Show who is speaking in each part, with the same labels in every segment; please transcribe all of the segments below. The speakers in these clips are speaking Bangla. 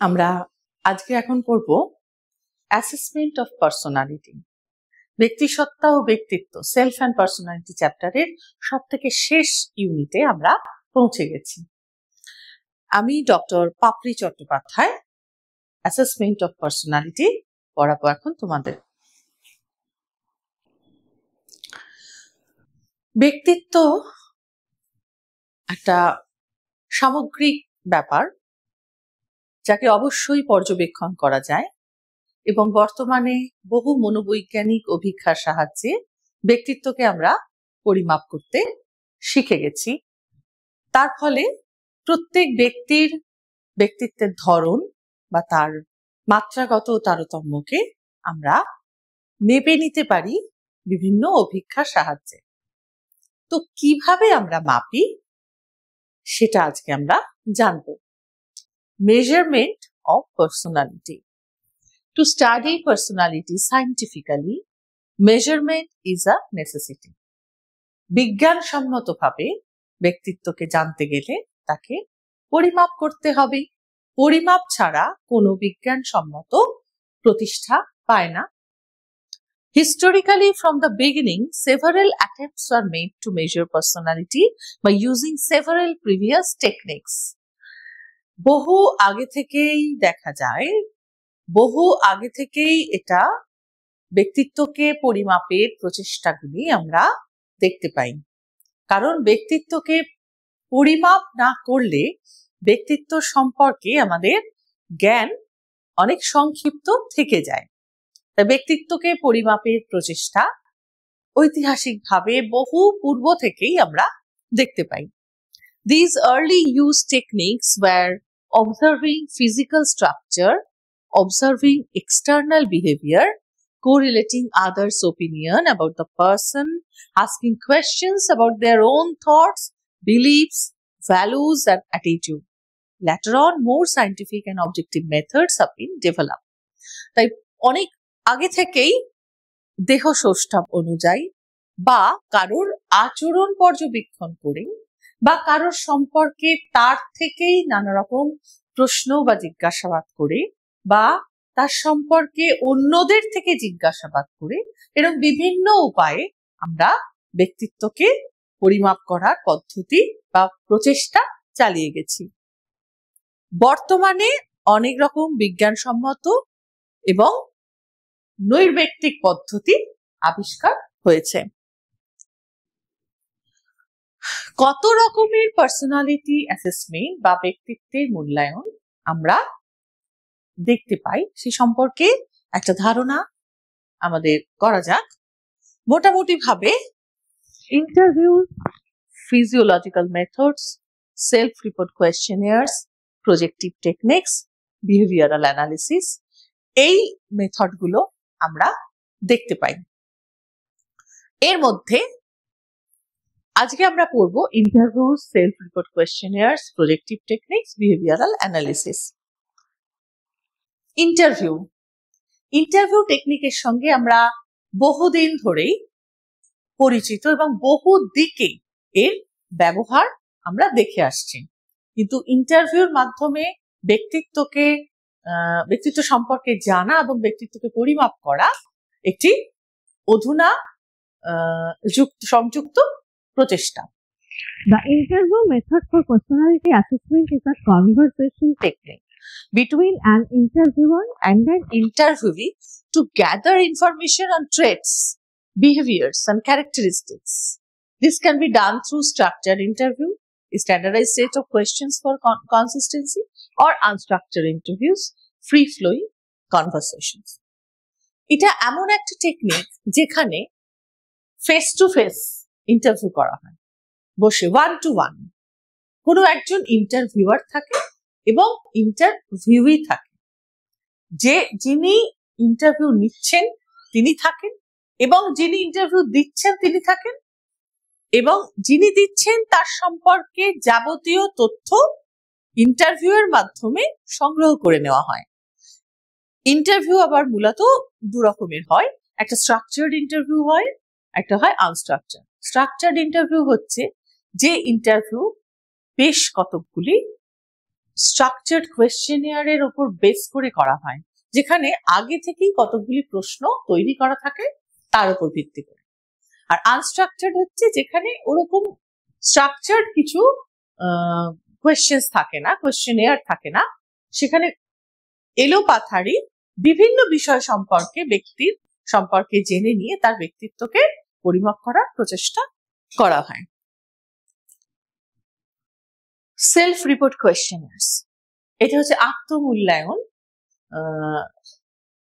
Speaker 1: আমরা আজকে এখন পড়ব অ্যাসেসমেন্ট অফ পার্সোনালিটি। ব্যক্তিসত্তা ও ব্যক্তিত্ব, সেলফ অ্যান্ড পার্সোনালিটি চ্যাপ্টারের সবথেকে শেষ ইউনিটে আমরা পৌঁছে গেছি। আমি doctor Papri Chattopadhyay assessment of personality পড়াবো এখন তোমাদের। ব্যক্তিত্ব একটা সামগ্রিক ব্যাপার যাকে অবশ্যই পর্যবেক্ষণ করা যায় এবং বর্তমানে বহু মনোবৈজ্ঞানিক অভিজ্ঞতার সাহায্যে ব্যক্তিত্বকে আমরা পরিমাপ করতে শিখে গেছি। তার ফলে প্রত্যেক ব্যক্তির ব্যক্তিত্বের ধরন বা তার মাত্রাগত তারতম্যকে আমরা মেপে নিতে পারি বিভিন্ন অভিজ্ঞতার সাহায্যে। তো কিভাবে আমরা মাপি সেটা আজকে আমরা জানব। Measurement of personality. To study personality scientifically, measurement is a necessity. বিজ্ঞানসম্মতভাবে ব্যক্তিত্বকে জানতে গেলে তাকে পরিমাপ করতে হবে। পরিমাপ ছাড়া কোনো বিজ্ঞানসম্মত প্রতিষ্ঠা পায় না। Historically, from the beginning, several attempts were made to measure personality by using several previous techniques. বহু আগে থেকেই দেখা যায়, বহু আগে থেকেই এটা ব্যক্তিত্বকে পরিমাপের প্রচেষ্টাগুলি আমরা দেখতে পাই। কারণ ব্যক্তিত্বকে পরিমাপ না করলে ব্যক্তিত্ব সম্পর্কে আমাদের জ্ঞান অনেক সংক্ষিপ্ত থেকে যায়। তাই ব্যক্তিত্বকে পরিমাপের প্রচেষ্টা ঐতিহাসিকভাবে বহু পূর্ব থেকেই আমরা দেখতে পাই। These early used techniques were observing physical structure, observing external behavior, correlating others' opinion about the person, asking questions about their own thoughts, beliefs, values, and attitude. Later on, more scientific and objective methods have been developed. তাই অনেক আগে থেকেই দেহ সৌষ্ঠব অনুযায়ী বা কারোর আচরণ পর্যবেক্ষণ করে বা কারোর সম্পর্কে তার থেকেই নানা রকম প্রশ্ন বা জিজ্ঞাসাবাদ করে বা তার সম্পর্কে অন্যদের থেকে জিজ্ঞাসাবাদ করে এরকম বিভিন্ন উপায়ে আমরা ব্যক্তিত্বকে পরিমাপ করার পদ্ধতি বা প্রচেষ্টা চালিয়ে গেছি। বর্তমানে অনেক রকম বিজ্ঞানসম্মত এবং নৈর্ব্যক্তিক পদ্ধতি আবিষ্কার হয়েছে। কত রকমের পার্সোনালিটি অ্যাসেসমেন্ট বা ব্যক্তিত্বের মূল্যায়ন আমরা দেখতে পাই সে সম্পর্কে একটা ধারণা আমাদের করা যাক। মোটামুটি ভাবে interview, physiological methods, self report questionnaires, projective techniques, behavioural analysis, এই মেথডগুলো আমরা দেখতে পাই। এর মধ্যে আজকে আমরা পড়ব interview, self report questionnaires, projective techniques, behavioural analysis. Interview টেকনিকের সঙ্গে আমরা বহুদিন ধরেই পরিচিত এবং বহু দিকে এর ব্যবহার আমরা দেখে আসছি। কিন্তু ইন্টারভিউর মাধ্যমে ব্যক্তিত্ব সম্পর্কে জানা এবং ব্যক্তিত্বকে পরিমাপ করা একটি অধুনা সংযুক্ত প্রচেষ্টা।
Speaker 2: The interview method for personality assessment is a conversation
Speaker 1: technique between an interviewer and an interviewee to gather information on traits, behaviors, and characteristics. This can be done through structured interview, a standardized set of questions for consistency, or unstructured interviews, free-flowing conversations. এটা এমন একটা টেকনিক যেখানে ফেস টু ফেস ইন্টারভিউ করা হয়, বসে ওয়ান টু ওয়ান। কোনো একজন ইন্টারভিউয়ার থাকে এবং ইন্টারভিউই থাকে। যিনি ইন্টারভিউ নিচ্ছেন তিনি থাকেন এবং যিনি ইন্টারভিউ দিচ্ছেন তিনি থাকেন এবং যিনি দিচ্ছেন তার সম্পর্কে যাবতীয় তথ্য ইন্টারভিউয়ের মাধ্যমে সংগ্রহ করে নেওয়া হয়। ইন্টারভিউ আবার মূলত দু রকমের হয়, একটা স্ট্রাকচার্ড ইন্টারভিউ হয়, একটা হয় আনস্ট্রাকচার্ড। স্ট্রাকচার্ড ইন্টারভিউ হচ্ছে যে ইন্টারভিউ বেশ কতগুলি স্ট্রাকচার্ড কোয়েশ্চেনিয়ারের উপর বেস করে করা হয়, যেখানে আগে থেকেই কতগুলি প্রশ্ন তৈরি করা থাকে তার উপর ভিত্তি করে। আর আনস্ট্রাকচার্ড হচ্ছে যেখানে ওরকম স্ট্রাকচার্ড কিছু কোয়েশ্চেন্স থাকে না, কোয়েশ্চেনিয়ার থাকে না, সেখানে এলোপাথারি বিভিন্ন বিষয় সম্পর্কে ব্যক্তির সম্পর্কে জেনে নিয়ে তার ব্যক্তিত্বকে পরিমাপ করার প্রচেষ্টা করা হয়। সেলফ রিপোর্ট কোয়েশ্চেনার্স, এটা হচ্ছে আত্মমূল্যায়ন,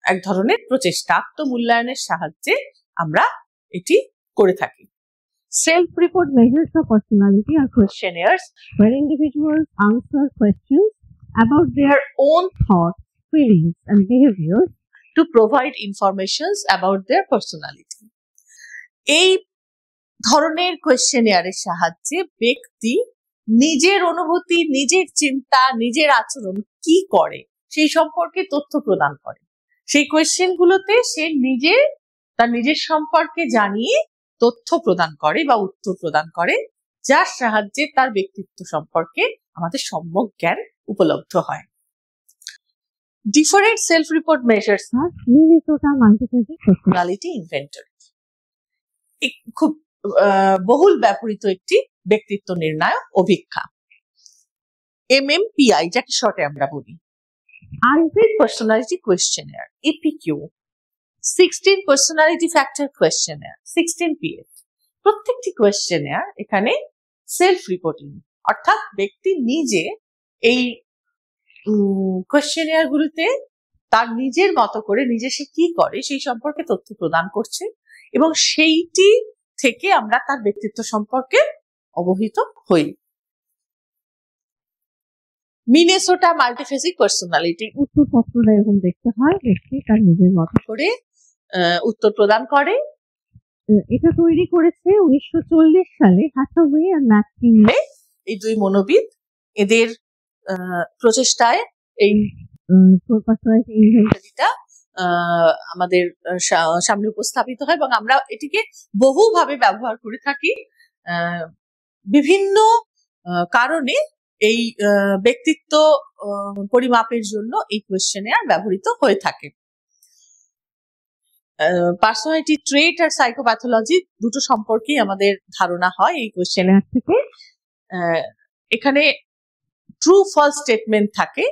Speaker 1: এক ধরনের প্রচেষ্টা। আত্মমূল্যায়নের সাহায্যে আমরা এটি করে থাকি।
Speaker 2: Self-report measures the personality are
Speaker 1: Questionnaires
Speaker 2: where individuals answer questions about their own thoughts, feelings, and behaviors
Speaker 1: to provide information about their personality. এই ধরনের কোয়েশ্চেনিয়ারের সাহায্যে ব্যক্তি নিজের অনুভূতি, নিজের চিন্তা, নিজের আচরণ কি করে সেই সম্পর্কে তথ্য প্রদান করে। সেই কোয়েশ্চেন গুলোতে সে তার নিজের সম্পর্কে জানিয়ে তথ্য প্রদান করে বা উত্তর প্রদান করে, যার সাহায্যে তার ব্যক্তিত্ব সম্পর্কে আমাদের সম্যক জ্ঞান উপলব্ধ হয়। Different self report measures
Speaker 2: are Minnesota Multiphasic
Speaker 1: personality inventory, খুব বহুল ব্যবহৃত একটি ব্যক্তিত্ব নির্ণায়ক অভিক্ষা। MMPI, যাকে শর্টে আমরা বলি, Isaac Personality Questionnaire, EPQ, 16 Personality Factor Questionnaire, 16PF। প্রত্যেকটি কোয়েশ্চেনিয়ার এখানে সেলফ রিপোর্টিং, অর্থাৎ ব্যক্তি নিজে এই কোয়েশ্চেনিয়ার গুলিতে তার নিজের মতো করে নিজে সে কি করে সেই সম্পর্কে তথ্য প্রদান করছে, এবং সেইটি থেকে আমরা তার ব্যক্তিত্ব সম্পর্কে অবহিত হই। মিনেসোটা মাল্টিফেসিক পার্সোনালিটি,
Speaker 2: উত্তরপত্রটা এরকম দেখতে হয়, ব্যক্তি তার নিজের মতো
Speaker 1: করে উত্তর প্রদান করে।
Speaker 2: এটা তৈরি করেছে 1940 সালে হ্যাথাওয়ে আর ম্যাককিনলে,
Speaker 1: এই দুই মনোবিদ, এদের প্রচেষ্টায় এই
Speaker 2: পার্সোনালিটি ইনভেন্টরিটা
Speaker 1: আমাদের সামনে উপস্থাপিত হয়, এবং আমরা এটিকে বহুভাবে ব্যবহার করে থাকি। বিভিন্ন কারণে এই ব্যক্তিত্ব পরিমাপের জন্য এই কোয়েশ্চেনিয়ার ব্যবহৃত হয়ে থাকে। পার্সোনালিটি ট্রেট আর সাইকোপ্যাথোলজি দুটো সম্পর্কেই আমাদের ধারণা হয় এই কোয়েশ্চেনিয়ার থেকে। এখানে ট্রু ফলস স্টেটমেন্ট থাকে।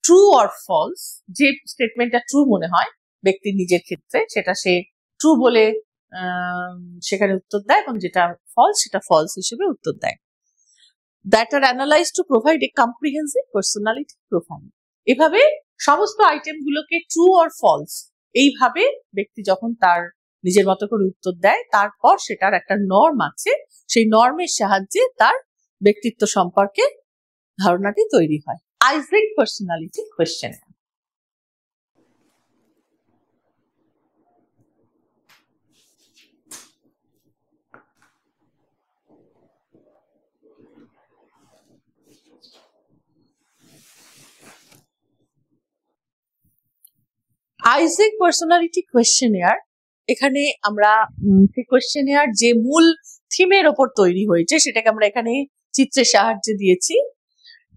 Speaker 1: ট্রু অর ফলস, যে স্টেটমেন্টটা ট্রু মনে হয় ব্যক্তির নিজের ক্ষেত্রে সেটা সে ট্রু বলে সেখানে উত্তর দেয়, এবং যেটা ফলস সেটা ফলস হিসেবে উত্তর দেয়। That are analyse to provide a comprehensive personality profile. এভাবে সমস্ত আইটেম গুলোকে ট্রু অর ফলস এইভাবে ব্যক্তি যখন তার নিজের মতো করে উত্তর দেয়, তারপর সেটার একটা নর্ম আছে, সেই নর্মের সাহায্যে তার ব্যক্তিত্ব সম্পর্কে ধারণাটি তৈরি হয়। Eysenck personality questionnaire. Eysenck personality questionnaire, এখানে আমরা কোয়েশ্চেনিয়ার যে মূল থিমের ওপর তৈরি হয়েছে সেটাকে আমরা এখানে চিত্রের সাহায্যে দিয়েছি।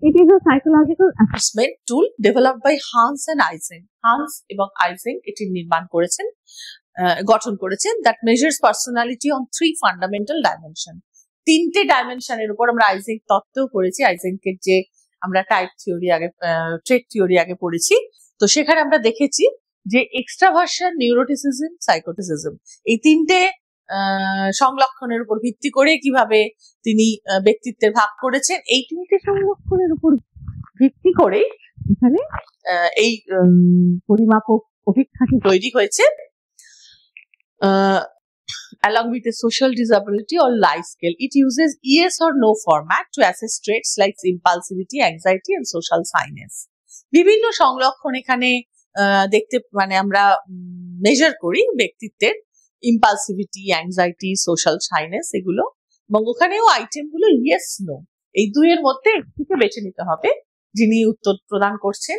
Speaker 2: It is a psychological
Speaker 1: assessment tool developed by Hans and Eysenck. Hans এবং Eysenck এটি গঠন করেছেন that measures personality on 3 fundamental dimension. 3টে ডাইমেনশনের উপর আমরা আইজ্যাক তত্ত্বও পড়েছি। আইজ্যাকের যে আমরা টাইপ থিওরি আগে, ট্রেট থিওরি আগে পড়েছি, তো সেখানে আমরা দেখেছি যে এক্সট্রাভার্সন, নিউরোটিসিজম, সাইকোটিসিজম, এই 3টে সংলক্ষণের উপর ভিত্তি করে কিভাবে তিনি ব্যক্তিত্বের ভাগ করেছেন, এই 3টে সংলক্ষণের উপর ভিত্তি করে এখানে এই পরিমাপক অভিক্ষাটি তৈরি হয়েছে। Along with a social disability or life scale, it uses yes or no format to assess traits like impulsivity, anxiety and social shyness. বিভিন্ন সংলক্ষণ এখানে দেখতে আমরা মেজার করি ব্যক্তিত্বের ইম্পালসিভিটি, অ্যাংজাইটি, সোশ্যাল শাইনেস এগুলো, এবং ওখানেও আইটেম গুলো ইয়েস নো এই দুইয়ের মধ্যে একটিকে বেছে নিতে হবে। যিনি উত্তর প্রদান করছেন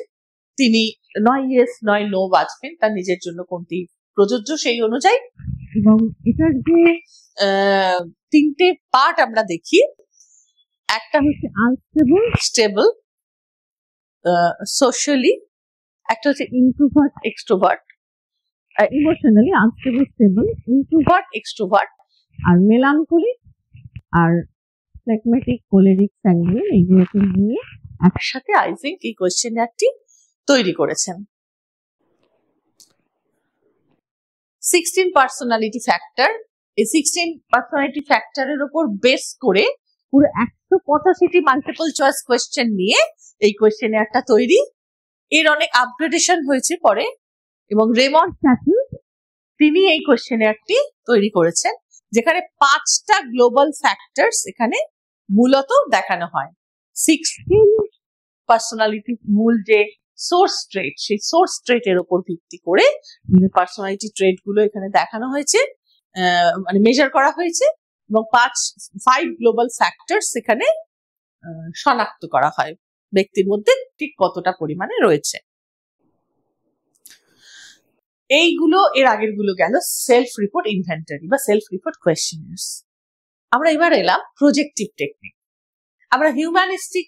Speaker 1: তিনি নয় ইয়েস নয় নো বাছবেন, তার নিজের জন্য কোনটি প্রযোজ্য সেই অনুযায়ী। এবং এটার যে 3টে পার্ট আমরা দেখি, একটা হচ্ছে আনস্টেবল, স্টেবল সোশ্যালি, একটা হচ্ছে
Speaker 2: introvert,
Speaker 1: extrovert,
Speaker 2: emotionally unstable, stable, introvert,
Speaker 1: extrovert,
Speaker 2: আর melancholic, আর phlegmatic, choleric, sanguine, এইগুলোকে নিয়ে
Speaker 1: একসাথে আই থিঙ্ক এই কোয়েশ্চেনারটি তৈরি করেছেন। 16 পার্সোনালিটি ফ্যাক্টর, এই 16 পার্সোনালিটি ফ্যাক্টরের উপর বেস করে পুরো 185টি মাল্টিপল চয়েস কোয়েশ্চেন নিয়ে এই কোয়েশ্চেনারটা তৈরি। এর অনেক আপগ্রেডেশন হয়েছে পরে, এবং রেমন্ড চ্যাটল তিনি এই কোয়েশ্চেনারটি তৈরি করেছেন, যেখানে 5টা গ্লোবাল ফ্যাক্টরস এখানে মূলত দেখানো হয়। 16 পার্সোনালিটি মূল যে সোর্স ট্রেট, সেই সোর্স ট্রেটের উপর ভিত্তি করে পার্সোনালিটি ট্রেট গুলো এখানে দেখানো হয়েছে, মানে মেজার করা হয়েছে, এবং 5 গ্লোবাল ফ্যাক্টরস এখানে শনাক্ত করা হয় ব্যক্তির মধ্যে ঠিক কতটা পরিমাণে রয়েছে। এইগুলো এর আগের গুলো গেল সেলফ রিপোর্ট ইনভেন্টরি বা সেলফ রিপোর্ট কোয়েশ্চেনার্স। আমরা এবার এলাম প্রজেক্টিভ টেকনিক। আমরা হিউম্যানিস্টিক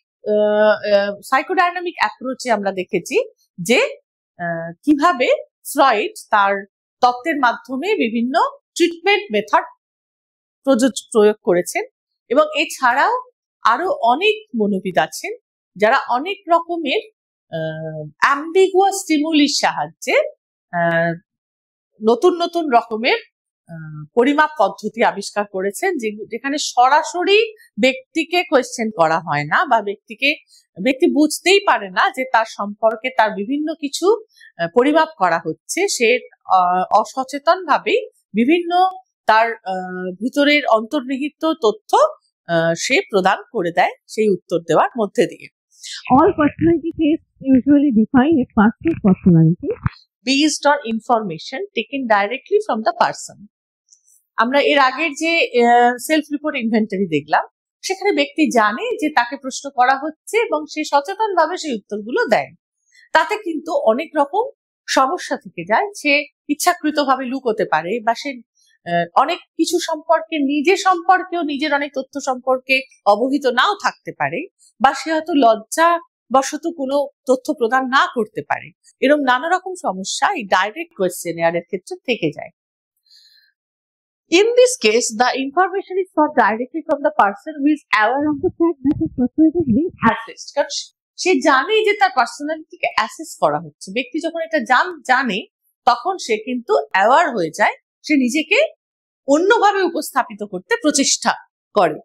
Speaker 1: সাইকোডাইনামিক অ্যাপ্রোচে আমরা দেখেছি যে কিভাবে ফ্রয়েড তার তত্ত্বের মাধ্যমে বিভিন্ন ট্রিটমেন্ট মেথড প্রয়োগ করেছেন, এবং এছাড়াও আরো অনেক মনোবিদ আছেন যারা অনেক রকমের অ্যাম্বিগুয়াস স্টিমুলির সাহায্যে নতুন নতুন রকমের পরিমাপ পদ্ধতি আবিষ্কার করেছেন, যেখানে সরাসরি ব্যক্তিকে কোয়েশ্চেন করা হয় না, বা ব্যক্তি বুঝতেই পারে না যে তার সম্পর্কে তার বিভিন্ন কিছু পরিমাপ করা হচ্ছে। সে অসচেতন ভাবে বিভিন্ন তার ভিতরের অন্তর্নিহিত তথ্য সে প্রদান করে দেয় সেই উত্তর দেওয়ার মধ্যে দিয়ে।
Speaker 2: All personality tests usually define a person's personality
Speaker 1: based on information taken directly from the person. আমরা এর আগের যে সেলফ রিপোর্ট ইনভেন্টরি দেখলাম, সেখানে ব্যক্তি জানে যে তাকে প্রশ্ন করা হচ্ছে এবং সে সচেতন ভাবে সেই উত্তরগুলো দেয়। তাতে কিন্তু অনেক রকম সমস্যা থেকে যায়। সে ইচ্ছাকৃতভাবে লুকোতে পারে, বা সে অনেক কিছু সম্পর্কে নিজের অনেক তথ্য সম্পর্কে অবহিত নাও থাকতে পারে, বা সে হয়তো লজ্জা বশত কোনো তথ্য প্রদান না করতে পারে। এরকম নানা রকম সমস্যা এই ডাইরেক্ট কোয়েশ্চেনারের ক্ষেত্রে থেকে যায়। In this case, the information is sought directly from the person who is aware of the fact that his personality is being assessed. কারণ সে জানে যে তার পার্সোনালিটিকে অ্যাসেস করা হচ্ছে। ব্যক্তি যখন এটা জানে, তখন সে কিন্তু অ্যাওয়ার হয়ে যায়, সে নিজেকে অন্যভাবে উপস্থাপিত করতে প্রচেষ্টা করে।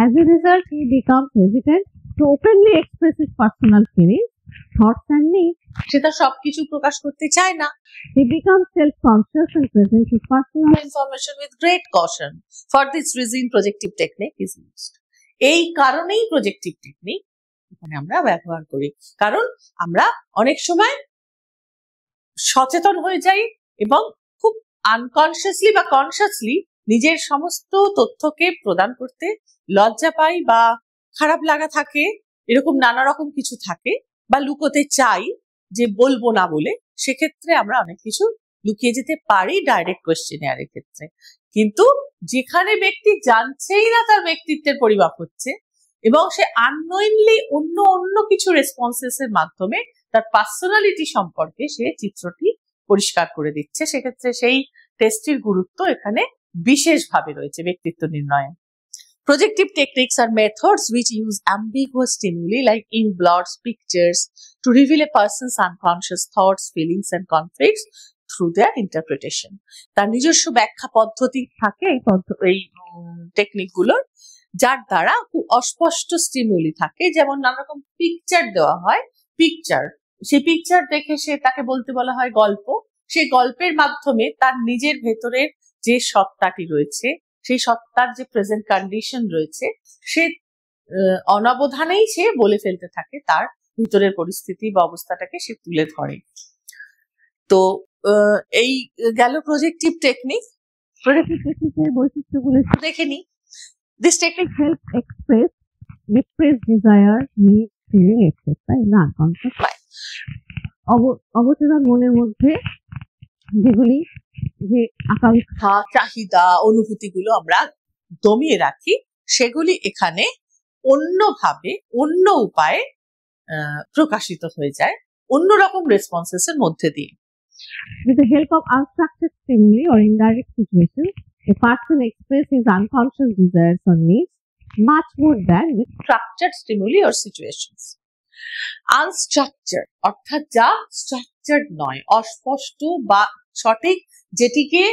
Speaker 2: As a result, he becomes hesitant to openly express his personal feelings, thoughts and needs.
Speaker 1: সে তার সবকিছু প্রকাশ করতে চায় না।
Speaker 2: He becomes self-conscious and presents his personal
Speaker 1: information with great caution. For this reason, projective technique is used. এই কারণেই প্রজেক্টিভ টেকনিক এখানে আমরা ব্যবহার করি, কারণ আমরা অনেক সময় সচেতন হয়ে যাই এবং খুব আনকনসিয়াসলি বা কনসিয়াসলি নিজের সমস্ত তথ্যকে প্রদান করতে লজ্জা পাই, বা খারাপ লাগা থাকে, এরকম নানা রকম কিছু থাকে, বা লুকোতে চাই যে বলবো না বলে। সেক্ষেত্রে আমরা অনেক কিছু লুকিয়ে যেতে পারি ডাইরেক্ট কোয়েশ্চেনারের ক্ষেত্রে। কিন্তু যেখানে ব্যক্তি জানছেই না তার ব্যক্তিত্বের পরিমাপ হচ্ছে, এবং সে আননোইনলি অন্য কিছু রেসপন্সেস এর মাধ্যমে তার পার্সোনালিটি সম্পর্কে সে চিত্রটি পরিষ্কার করে দিচ্ছে, সেক্ষেত্রে সেই টেস্টের গুরুত্ব এখানে বিশেষভাবে রয়েছে ব্যক্তিত্ব নির্ণয়ে। Projective techniques are methods which use ambiguous stimuli like in-blots, pictures to reveal a person's unconscious thoughts, feelings and conflicts through their interpretation. তার নিজস্ব ব্যাখ্যা পদ্ধতি থাকে এই টেকনিক গুলোর, যার দ্বারা খুব অস্পষ্ট স্টিমুলি থাকে, যেমন নানা রকম পিকচার দেওয়া হয়। সেই পিকচার দেখে তাকে বলতে বলা হয় গল্প। সেই গল্পের মাধ্যমে তার নিজের ভেতরের যে সত্তাটি রয়েছে, সেই সত্তার যে প্রেজেন্ট কন্ডিশন রয়েছে, সে অনাবধানেই সে বলে ফেলতে থাকে, তার ভিতরের পরিস্থিতি বা অবস্থাটাকে সে তুলে ধরে। তো এই গেল প্রজেক্টিভ টেকনিক।
Speaker 2: প্রজেক্টিভ টেকনিকের বৈশিষ্ট্যগুলো
Speaker 1: দেখে নি। This technique
Speaker 2: helps express repressed desire, need, feeling, etc. in the unconscious mind. অবচেতন মনের মধ্যে যেগুলি যে আকাঙ্ক্ষা,
Speaker 1: চাহিদা, অনুভূতিগুলো আমরা দমিয়ে রাখি, সেগুলি এখানে অন্য উপায়ে প্রকাশিত হয়ে যায় অন্যরকম রেসপন্সেস এর মধ্যে দিয়ে।
Speaker 2: With the help of unstructured stimuli or indirect situations, a person expresses his unconscious desires or needs much more than with
Speaker 1: structured stimuli or situations. Unstructured অর্থাৎ যা স্ট্রাকচার্ড নয়, অস্পষ্ট বা সঠিক, যেটিকে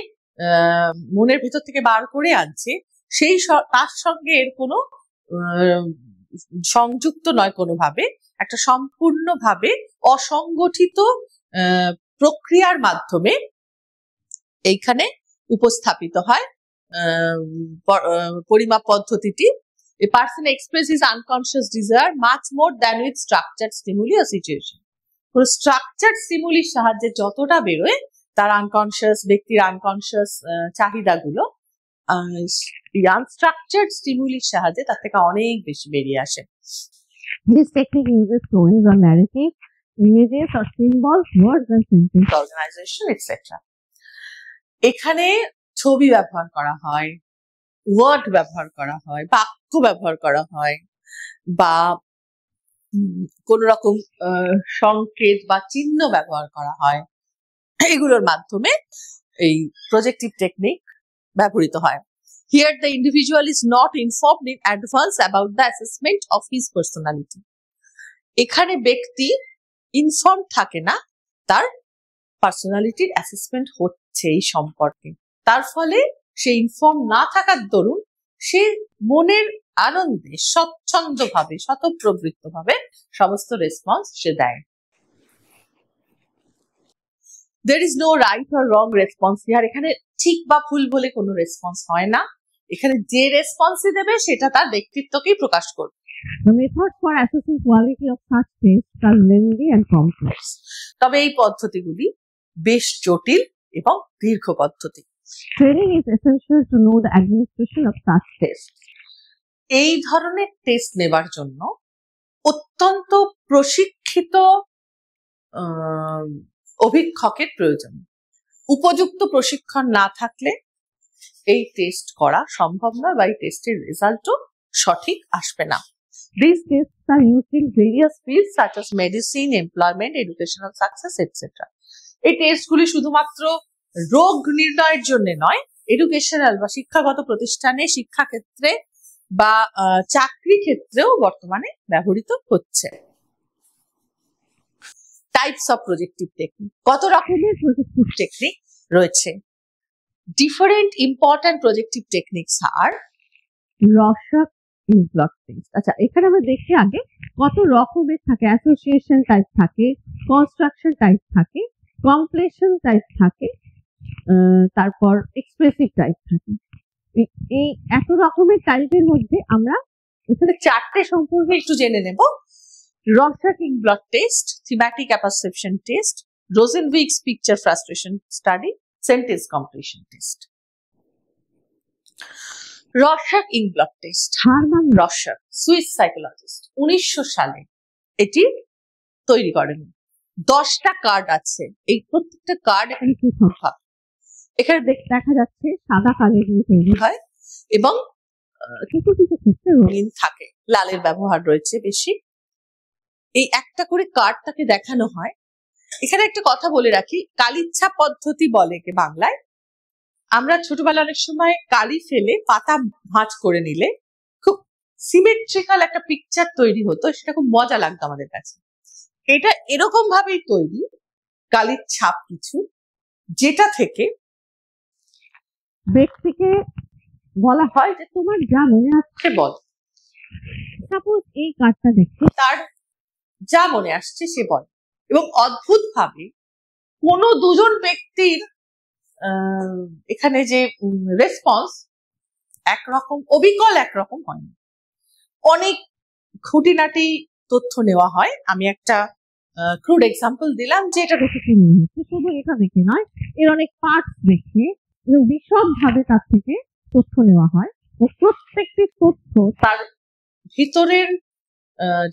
Speaker 1: মনের ভিতর থেকে বার করে আনছে সেই তার সঙ্গে এর কোনো সংযুক্ত নয় কোনোভাবে, একটা সম্পূর্ণভাবে অসংগঠিত প্রক্রিয়ার মাধ্যমে এইখানে উপস্থাপিত হয় পরিমাপ পদ্ধতিটি। A person expresses his unconscious desire much more than with structured stimuli or situation. কোনো structured stimuli সাহায্যে যতটা বেরোয় তার আনকনশিয়াস, ব্যক্তির আনকনশিয়াস চাহিদাগুলো আনস্ট্রাকচার্ড স্টিমুলির সাহায্যে তার থেকে অনেক বেশি বেরিয়ে আসে।
Speaker 2: This technique uses stories or narratives, images or symbols, words and sentences,
Speaker 1: organization, etc. এখানে ছবি ব্যবহার করা হয়, ওয়ার্ড ব্যবহার করা হয়, বাক্য ব্যবহার করা হয়, বা কোন রকম সংকেত বা চিহ্ন ব্যবহার করা হয়। এগুলোর মাধ্যমে এই প্রজেক্টিভ টেকনিক ব্যবহৃত হয়। Here the individual is not informed in advance about the assessment of his personality. এখানে ব্যক্তি ইনফর্ম থাকে না তার পার্সোনালিটির অ্যাসেসমেন্ট হচ্ছে এই সম্পর্কে, তার ফলে সে ইনফর্ম না থাকার দরুন সে মনের আনন্দে স্বচ্ছন্দভাবে স্বতঃপ্রবৃত্তভাবে সমস্ত রেসপন্স সে দেয়। There is no right or wrong response here. এখানে ঠিক বা ভুল বলে কোনো রেসপন্স হয় না, এখানে যে রেসপন্সই দেবে সেটা তার ব্যক্তিত্বকেই প্রকাশ করবে।
Speaker 2: The methods for assessing quality of such tests are lengthy and complex.
Speaker 1: তবে এই পদ্ধতিগুলি বেশ জটিল এবং দীর্ঘ পদ্ধতি।
Speaker 2: Training is essential to know the administration of such tests.
Speaker 1: এই ধরনের টেস্ট নেবার জন্য অত্যন্ত প্রশিক্ষিত অভিক্ষকের প্রয়োজন। উপযুক্ত প্রশিক্ষণ না থাকলে এই টেস্ট করা সম্ভব নয় বা এই টেস্টের রেজাল্টও সঠিক আসবে না। These tests are used in various fields such as medicine, employment, educational success, etc. এই টেস্টগুলি শুধুমাত্র রোগ নির্ণয়ের জন্য নয়, এডুকেশনাল বা শিক্ষাগত প্রতিষ্ঠানে, শিক্ষাক্ষেত্রে বা চাকরি ক্ষেত্রেও বর্তমানে ব্যবহৃত হচ্ছে। টাইপস অফ প্রজেক্টিভ টেকনিক, কত রকমের প্রজেক্টিভ টেকনিক রয়েছে। ডিফারেন্ট ইম্পর্টেন্ট প্রজেক্টিভ টেকনিকস আর
Speaker 2: রসাক ব্লক টেস্ট। আচ্ছা, এখানে আমরা দেখি আগে কত রকমের থাকে। অ্যাসোসিয়েশন টাইপ থাকে, কনস্ট্রাকশন টাইপ থাকে, কমপ্লেশন টাইপ থাকে, তারপর এক্সপ্রেসিভ টাইপ থাকে। এই এত রকমের টাইপের মধ্যে আমরা এখানে
Speaker 1: চারটে সম্পর্কে একটু জেনে নেব। Rorschach ink blot test, thematic apperception test, Rosenzweig's picture frustration study, sentence completion test. Rorschach ink blot test, Hermann Rorschach Swiss psychologist 1900 সালে এটি তৈরি করেন। 10টা কার্ড আছে, এই প্রত্যেকটা কার্ড এখানে পৃথক হয়। এখানে দেখা যাচ্ছে সাদা কাগজ দিয়ে তৈরি হয় এবং কিছু কিছু ক্ষেত্রে রঙিন থাকে, লালের ব্যবহার রয়েছে বেশি। এই একটা করে কার্ড তাকে দেখানো হয়। এখানে একটা কথা বলে রাখি, কালিচ্ছা পদ্ধতি বলে কি বাংলায়। আমরা ছোটবেলায় অনেক সময় কালি ফেলে পাতা ভাঁজ করে নিলে খুব সিমেট্রিক্যাল একটা পিকচার তৈরি হতো, সেটা খুব মজা লাগতো আমাদের কাছে। এটা এরকম ভাবেই তৈরি কালির ছাপ কিছু, যেটা থেকে ব্যক্তিকে বলা হয় যে তোমার যা মনে আসছে বল। সাপোজ এই কার্ডটা দেখে তার যা মনে আসছে সে বল, এবং অদ্ভুত ভাবে কোনো দুজন ব্যক্তির এখানে যে রেসপন্স একরকম, অবিকল একরকম হয়। অনেক খুঁটিনাটি তথ্য নেওয়া হয়। আমি একটা ক্রুড এক্সাম্পল দিলাম যে এটা দেখে কি মনে হচ্ছে, শুধু এটা দেখে নয়, এর অনেক পার্টস দেখে বিশদ ভাবে তার থেকে তথ্য নেওয়া হয় ও প্রত্যেকটি তথ্য তার ভিতরের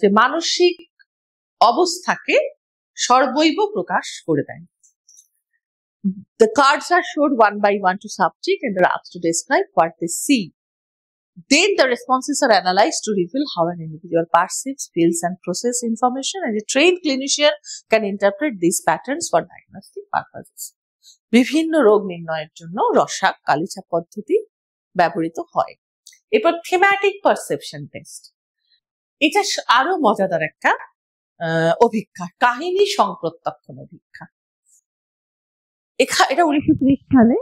Speaker 1: যে মানসিক অবস্থাকে সর্বৈব প্রকাশ করে দেয়। The cards are showed one by one to subject and are asked to describe what they see. Then the responses are analyzed to reveal how an individual perceives, feels, and processes information, and a trained clinician can interpret these patterns for diagnostic purposes. বিভিন্ন রোগ নির্ণয়ের জন্য রসাক কালিচাপ পদ্ধতি ব্যবহৃত হয়। এরপর থিম্যাটিক পারসেপশন টেস্ট, এটা আরো মজাদার একটা অভিজ্ঞতা, কাহিনী সংপ্রত্যক্ষণ অভিজ্ঞতা। এটা
Speaker 2: 1930 সালে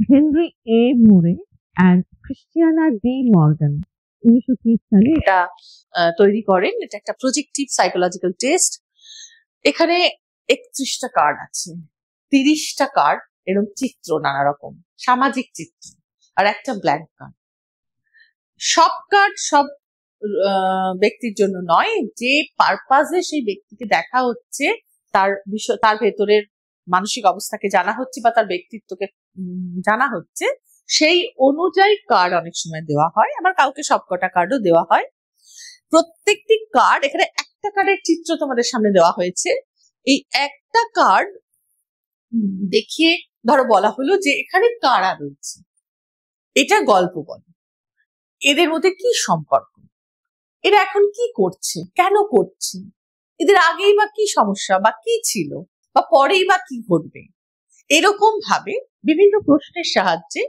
Speaker 2: হেনরি এ মোরে and ক্রিস্টিয়ানা ডি মর্গান 1930 সালে
Speaker 1: এটা তৈরি করেন। এটা একটা প্রজেক্টিভ সাইকোলজিক্যাল টেস্ট। এখানে 31টা কার্ড আছে, 30টা কার্ড এরকম চিত্র, নানা রকম সামাজিক চিত্র, আর একটা ব্ল্যাঙ্ক কার্ড। সব কার্ড সব ব্যক্তির জন্য নয়, যে পারপাজে সেই ব্যক্তিকে দেখা হচ্ছে, তার বিষয়, তার ভেতরের মানসিক অবস্থাকে জানা হচ্ছে বা তার ব্যক্তিত্বকে জানা হচ্ছে, সেই অনুযায়ী কার্ড অনেক সময় দেওয়া হয়, আবার কাউকে সবকটা কার্ডও দেওয়া হয়। প্রত্যেকটি কার্ড, এখানে একটা কার্ডের চিত্র তোমাদের সামনে দেওয়া হয়েছে। এই একটা কার্ড দেখিয়ে ধরো বলা হলো যে এখানে কারা রয়েছে, এটা গল্প বলে, এদের মধ্যে কি সম্পর্ক, এরা এখন কি করছে, কেন করছে, এদের আগেই বা কি সমস্যা বা কি ছিল, বা পরেই বা কি ঘটবে। এরকম ভাবে বিভিন্ন প্রশ্নের সাহায্যে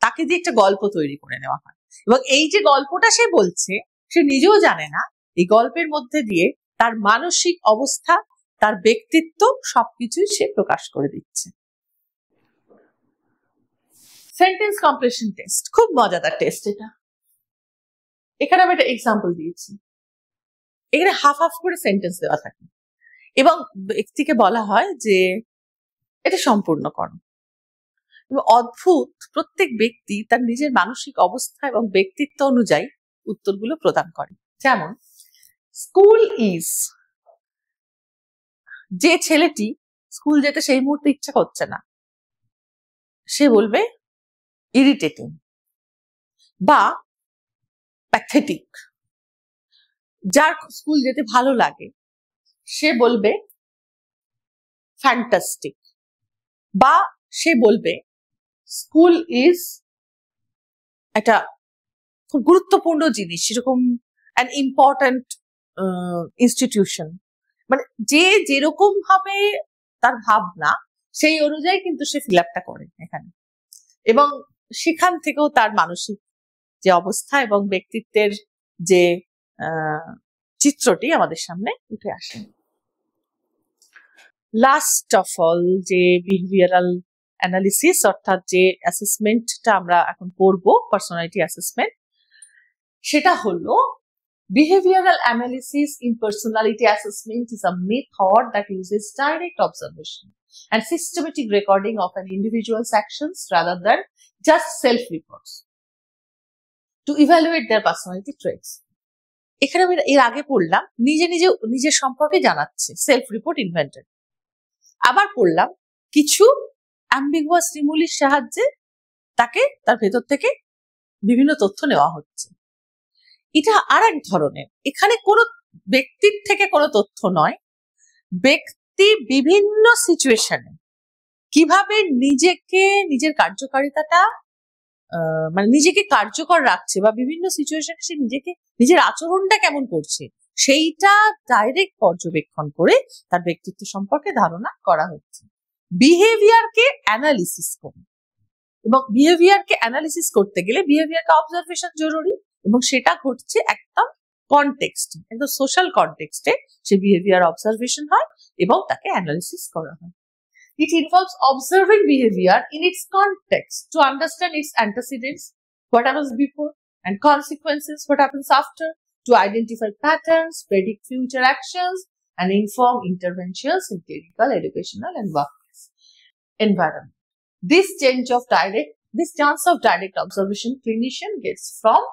Speaker 1: তাকে দিয়ে একটা গল্প তৈরি করে নেওয়া হয়। এবং এই যে গল্পটা সে বলছে, সে নিজেও জানে না, এই গল্পের মধ্যে দিয়ে তার মানসিক অবস্থা, তার ব্যক্তিত্ব সবকিছুই সে প্রকাশ করে দিচ্ছে। সেন্টেন্স কমপ্লিশন টেস্ট, খুব মজাদার টেস্ট এটা। এখানে আমি একটা এক্সাম্পল দিয়েছি। এখানে হাফ হাফ করে সেন্টেন্স দেওয়া থাকে এবং ব্যক্তিকে বলা হয় যে এটা সম্পূর্ণ করো। এবং অদ্ভুত, প্রত্যেক ব্যক্তি তার নিজের মানসিক অবস্থা এবং ব্যক্তিত্ব অনুযায়ী উত্তরগুলো প্রদান করে। যেমন স্কুল ইজ, যে ছেলেটি স্কুল যেতে সেই মুহূর্তে ইচ্ছা করছে না, সে বলবে ইরিটেটিং বা প্যাথেটিক। যার স্কুল যেতে ভালো লাগে সে বলবে ফ্যান্টাস্টিক, বা সে বলবে স্কুল ইজ একটা খুব গুরুত্বপূর্ণ জিনিস, এরকম অ্যান ইম্পর্ট্যান্ট ইনস্টিটিউশন। মানে যে যেরকম ভাবে তার ভাবনা, সেই অনুযায়ী কিন্তু সে ফিল আপটা করে এখানে, এবং সেখান থেকেও তার মানসিক যে অবস্থা এবং ব্যক্তিত্বের যে চিত্রটি আমাদের সামনে উঠে আসে। লাস্ট অফ অল, যে বিহেভিয়ারাল অ্যানালিসিস অর্থাৎ যে অ্যাসেসমেন্টটা আমরা এখন করব, পার্সোনালিটি অ্যাসেসমেন্ট, সেটা হলো behavioral analysis in personality assessment is a method that uses direct observation and systematic recording of an individual's actions rather than just self-reports to evaluate their personality traits. এখানে আমি এর আগে পড়লাম নিজের সম্পর্কে জানাচ্ছে, সেলফ রিপোর্ট ইনভেন্টরি। আবার পড়লাম কিছু অ্যাম্বিগুয়াস স্টিমুলির সাহায্যে তাকে তার ভেতর থেকে বিভিন্ন তথ্য নেওয়া হচ্ছে। এটা আর এক ধরনের, এখানে কোনো ব্যক্তির থেকে কোনো তথ্য নয়, ব্যক্তি বিভিন্ন সিচুয়েশনে কিভাবে নিজের কার্যকারিতাটা মানে নিজেকে কার্যকর রাখছে বা বিভিন্ন সিচুয়েশনে সে নিজের আচরণটা কেমন করছে, সেইটা ডাইরেক্ট পর্যবেক্ষণ করে তার ব্যক্তিত্ব সম্পর্কে ধারণা করা হচ্ছে। বিহেভিয়ারকে অ্যানালিসিস করে, এবং বিহেভিয়ারকে অ্যানালিসিস করতে গেলে বিহেভিয়ারকে অবজারভেশন জরুরি, এবং সেটা ঘটছে একদম কনটেক্সট, একদম সোশ্যাল কনটেক্সটে সে বিহেভিয়ার অবজারভেশন হয় এবং তাকে অ্যানালিসিস করা হয়। It involves observing behavior in its context to understand its antecedents, what happens before, and consequences, what happens after, to identify patterns, predict future actions, and inform interventions in clinical, educational, and workplace environment. This chance of direct observation clinician gets from,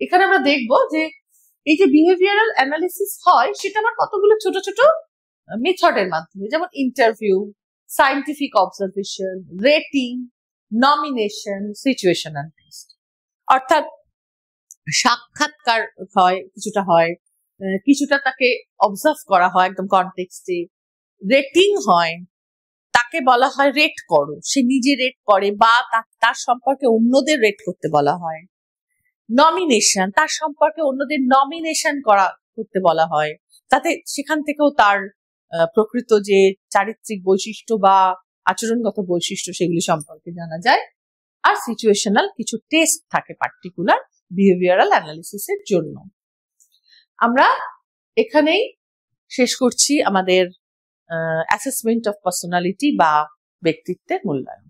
Speaker 1: এখানে আমরা দেখবো যে এই যে বিহেভিয়ারাল অ্যানালিসিস হয় সেটা আমার কতগুলো ছোট ছোট মেথডের মাধ্যমে, যেমন interview, scientific observation, rating, nomination, situational test. অর্থাৎ সাক্ষাৎকার হয়, কিছুটা তাকে অবজার্ভ করা হয় একদম কনটেক্সটে, রেটিং হয়, তাকে বলা হয় রেট করো, সে নিজে রেট করে বা তার সম্পর্কে অন্যদের রেট করতে বলা হয়। নমিনেশন, তার সম্পর্কে অন্যদের নমিনেশন করতে বলা হয়, তাতে সেখান থেকেও তার প্রকৃত যে চারিত্রিক বৈশিষ্ট্য বা আচরণগত বৈশিষ্ট্য সেগুলি সম্পর্কে জানা যায়। আর সিচুয়েশনাল কিছু টেস্ট থাকে পার্টিকুলার বিহেভিয়ারাল অ্যানালিসিসের জন্য। আমরা এখানেই শেষ করছি আমাদের অ্যাসেসমেন্ট অফ পার্সোনালিটি বা ব্যক্তিত্বের মূল্যায়ন।